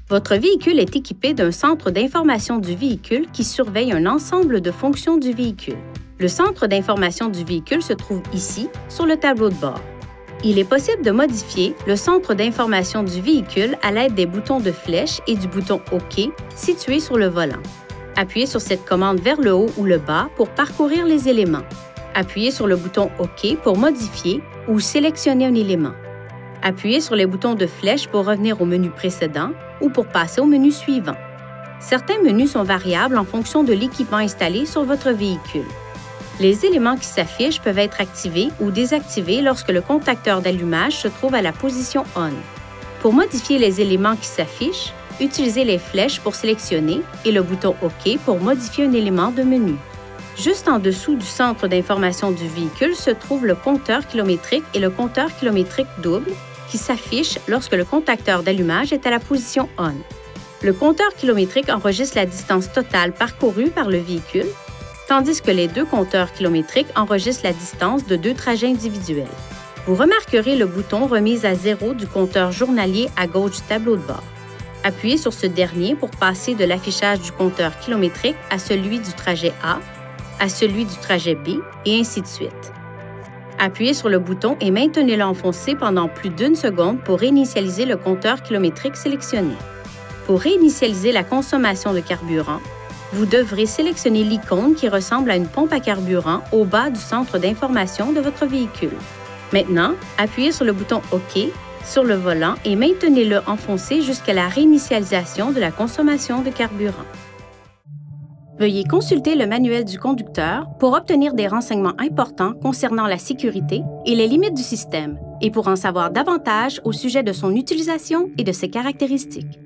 Votre véhicule est équipé d'un centre d'information du véhicule qui surveille un ensemble de fonctions du véhicule. Le centre d'information du véhicule se trouve ici, sur le tableau de bord. Il est possible de modifier le centre d'information du véhicule à l'aide des boutons de flèche et du bouton OK situé sur le volant. Appuyez sur cette commande vers le haut ou le bas pour parcourir les éléments. Appuyez sur le bouton OK pour modifier ou sélectionner un élément. Appuyez sur les boutons de flèche pour revenir au menu précédent ou pour passer au menu suivant. Certains menus sont variables en fonction de l'équipement installé sur votre véhicule. Les éléments qui s'affichent peuvent être activés ou désactivés lorsque le contacteur d'allumage se trouve à la position ON. Pour modifier les éléments qui s'affichent, utilisez les flèches pour sélectionner et le bouton OK pour modifier un élément de menu. Juste en dessous du centre d'information du véhicule se trouve le compteur kilométrique et le compteur kilométrique double qui s'affichent lorsque le contacteur d'allumage est à la position ON. Le compteur kilométrique enregistre la distance totale parcourue par le véhicule, tandis que les deux compteurs kilométriques enregistrent la distance de deux trajets individuels. Vous remarquerez le bouton remise à 0 du compteur journalier à gauche du tableau de bord. Appuyez sur ce dernier pour passer de l'affichage du compteur kilométrique à celui du trajet A, à celui du trajet B, et ainsi de suite. Appuyez sur le bouton et maintenez-le enfoncé pendant plus d'1 seconde pour réinitialiser le compteur kilométrique sélectionné. Pour réinitialiser la consommation de carburant, vous devrez sélectionner l'icône qui ressemble à une pompe à carburant au bas du centre d'information de votre véhicule. Maintenant, appuyez sur le bouton OK sur le volant et maintenez-le enfoncé jusqu'à la réinitialisation de la consommation de carburant. Veuillez consulter le manuel du conducteur pour obtenir des renseignements importants concernant la sécurité et les limites du système et pour en savoir davantage au sujet de son utilisation et de ses caractéristiques.